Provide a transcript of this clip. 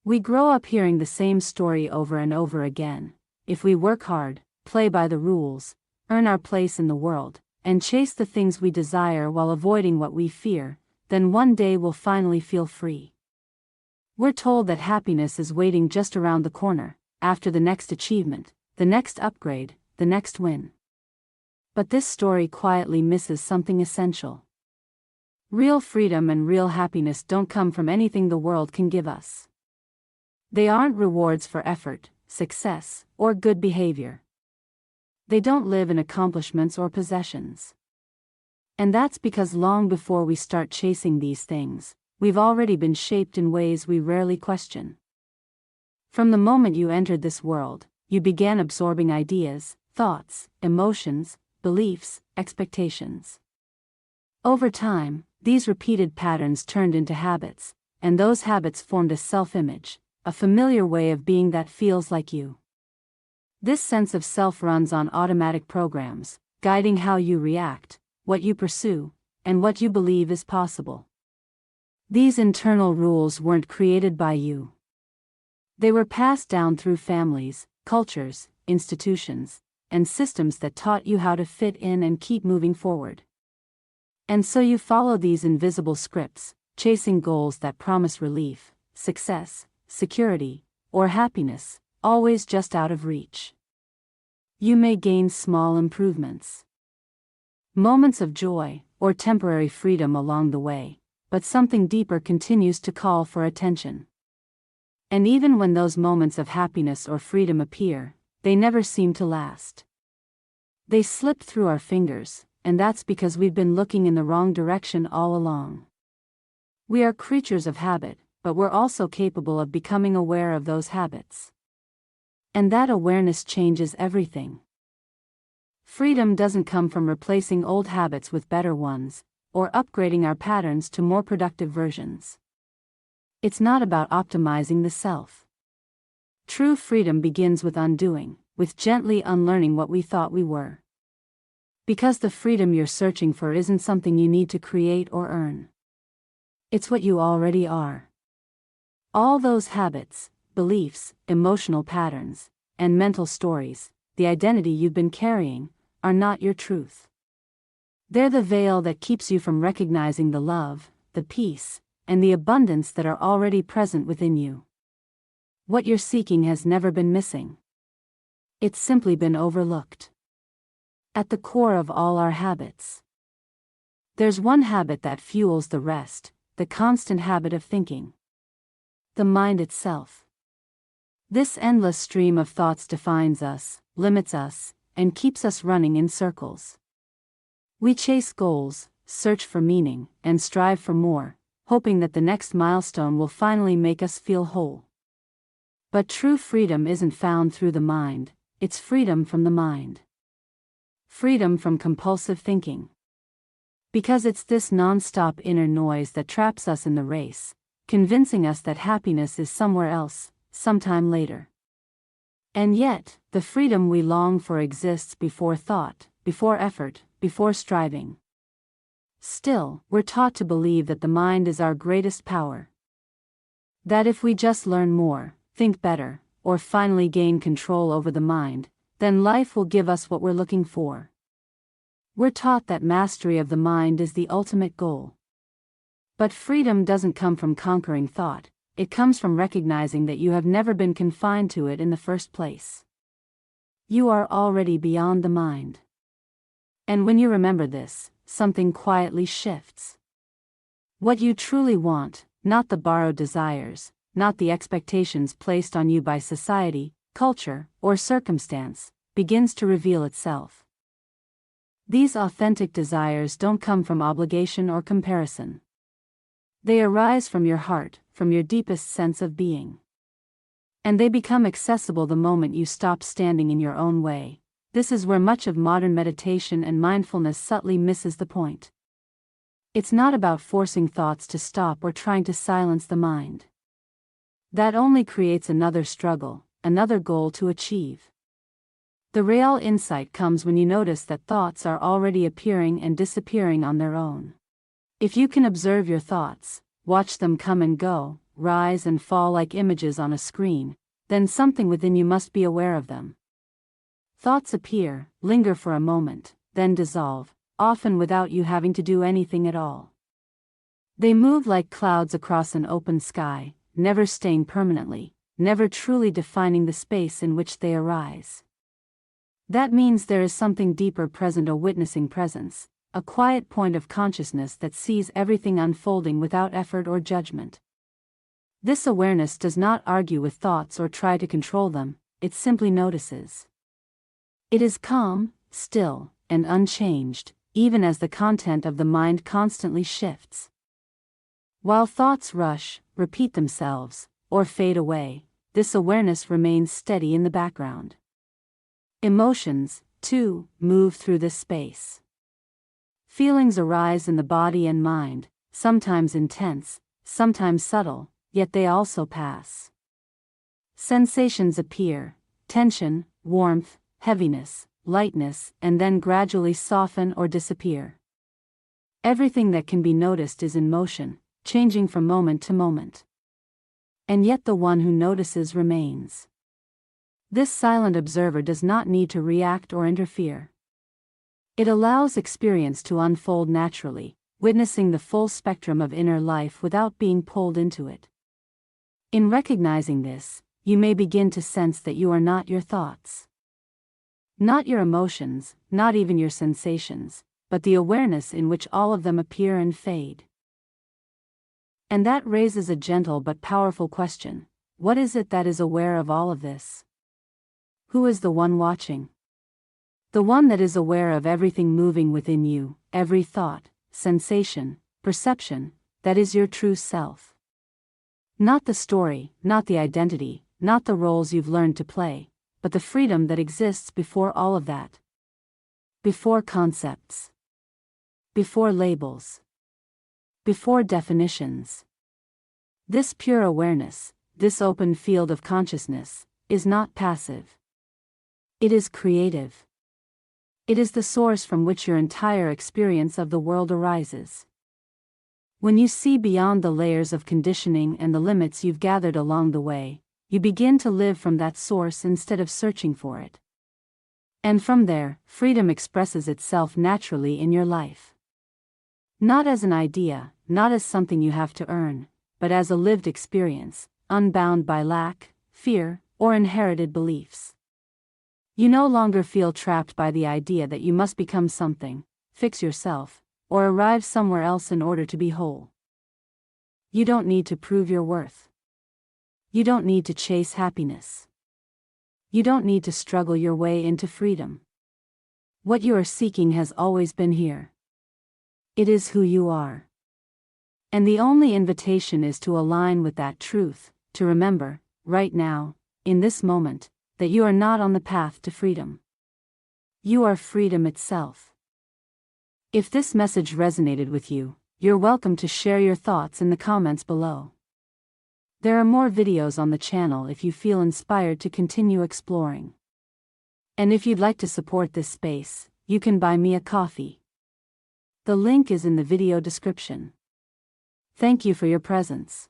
We grow up hearing the same story over and over again. If we work hard, play by the rules, earn our place in the world, and chase the things we desire while avoiding what we fear, then one day we'll finally feel free. We're told that happiness is waiting just around the corner, after the next achievement, the next upgrade, the next win. But this story quietly misses something essential. Real freedom and real happiness don't come from anything the world can give us. They aren't rewards for effort, success, or good behavior. They don't live in accomplishments or possessions. And that's because long before we start chasing these things, we've already been shaped in ways we rarely question. From the moment you entered this world, you began absorbing ideas, thoughts, emotions, beliefs, expectations. Over time, these repeated patterns turned into habits, and those habits formed a self-image, a familiar way of being that feels like you. This sense of self runs on automatic programs, guiding how you react, what you pursue, and what you believe is possible. These internal rules weren't created by you. They were passed down through families, cultures, institutions, and systems that taught you how to fit in and keep moving forward. And so you follow these invisible scripts, chasing goals that promise relief, success, security, or happiness, always just out of reach. You may gain small improvements, moments of joy, or temporary freedom along the way, but something deeper continues to call for attention. And even when those moments of happiness or freedom appear, they never seem to last. They slip through our fingers, and that's because we've been looking in the wrong direction all along. We are creatures of habit, but we're also capable of becoming aware of those habits. And that awareness changes everything. Freedom doesn't come from replacing old habits with better ones, or upgrading our patterns to more productive versions. It's not about optimizing the self. True freedom begins with undoing, with gently unlearning what we thought we were. Because the freedom you're searching for isn't something you need to create or earn. It's what you already are. All those habits, beliefs, emotional patterns, and mental stories, the identity you've been carrying, are not your truth. They're the veil that keeps you from recognizing the love, the peace, and the abundance that are already present within you. What you're seeking has never been missing. It's simply been overlooked. At the core of all our habits, there's one habit that fuels the rest, the constant habit of thinking. The mind itself. This endless stream of thoughts defines us, limits us, and keeps us running in circles. We chase goals, search for meaning, and strive for more, hoping that the next milestone will finally make us feel whole. But true freedom isn't found through the mind, it's freedom from the mind. Freedom from compulsive thinking. Because it's this non-stop inner noise that traps us in the race, convincing us that happiness is somewhere else, sometime later. And yet, the freedom we long for exists before thought, before effort, before striving. Still, we're taught to believe that the mind is our greatest power. That if we just learn more, think better, or finally gain control over the mind, then life will give us what we're looking for. We're taught that mastery of the mind is the ultimate goal. But freedom doesn't come from conquering thought, it comes from recognizing that you have never been confined to it in the first place. You are already beyond the mind. And when you remember this, something quietly shifts. What you truly want, not the borrowed desires, not the expectations placed on you by society, culture, or circumstance, begins to reveal itself. These authentic desires don't come from obligation or comparison. They arise from your heart, from your deepest sense of being. And they become accessible the moment you stop standing in your own way. This is where much of modern meditation and mindfulness subtly misses the point. It's not about forcing thoughts to stop or trying to silence the mind. That only creates another struggle, another goal to achieve. The real insight comes when you notice that thoughts are already appearing and disappearing on their own. If you can observe your thoughts, watch them come and go, rise and fall like images on a screen, then something within you must be aware of them. Thoughts appear, linger for a moment, then dissolve, often without you having to do anything at all. They move like clouds across an open sky, never staying permanently, never truly defining the space in which they arise. That means there is something deeper present, a witnessing presence, a quiet point of consciousness that sees everything unfolding without effort or judgment. This awareness does not argue with thoughts or try to control them, it simply notices. It is calm, still, and unchanged, even as the content of the mind constantly shifts. While thoughts rush, repeat themselves, or fade away, this awareness remains steady in the background. Emotions, too, move through this space. Feelings arise in the body and mind, sometimes intense, sometimes subtle, yet they also pass. Sensations appear: tension, warmth, heaviness, lightness, and then gradually soften or disappear. Everything that can be noticed is in motion, changing from moment to moment. And yet the one who notices remains. This silent observer does not need to react or interfere. It allows experience to unfold naturally, witnessing the full spectrum of inner life without being pulled into it. In recognizing this, you may begin to sense that you are not your thoughts. Not your emotions, not even your sensations, but the awareness in which all of them appear and fade. And that raises a gentle but powerful question: what is it that is aware of all of this? Who is the one watching? The one that is aware of everything moving within you, every thought, sensation, perception, that is your true self. Not the story, not the identity, not the roles you've learned to play, but the freedom that exists before all of that. Before concepts. Before labels. Before definitions. This pure awareness, this open field of consciousness, is not passive. It is creative. It is the source from which your entire experience of the world arises. When you see beyond the layers of conditioning and the limits you've gathered along the way, you begin to live from that source instead of searching for it. And from there, freedom expresses itself naturally in your life. Not as an idea, not as something you have to earn, but as a lived experience, unbound by lack, fear, or inherited beliefs. You no longer feel trapped by the idea that you must become something, fix yourself, or arrive somewhere else in order to be whole. You don't need to prove your worth. You don't need to chase happiness. You don't need to struggle your way into freedom. What you are seeking has always been here. It is who you are. And the only invitation is to align with that truth, to remember, right now, in this moment, that you are not on the path to freedom. You are freedom itself. If this message resonated with you, you're welcome to share your thoughts in the comments below. There are more videos on the channel if you feel inspired to continue exploring. And if you'd like to support this space, you can buy me a coffee. The link is in the video description. Thank you for your presence.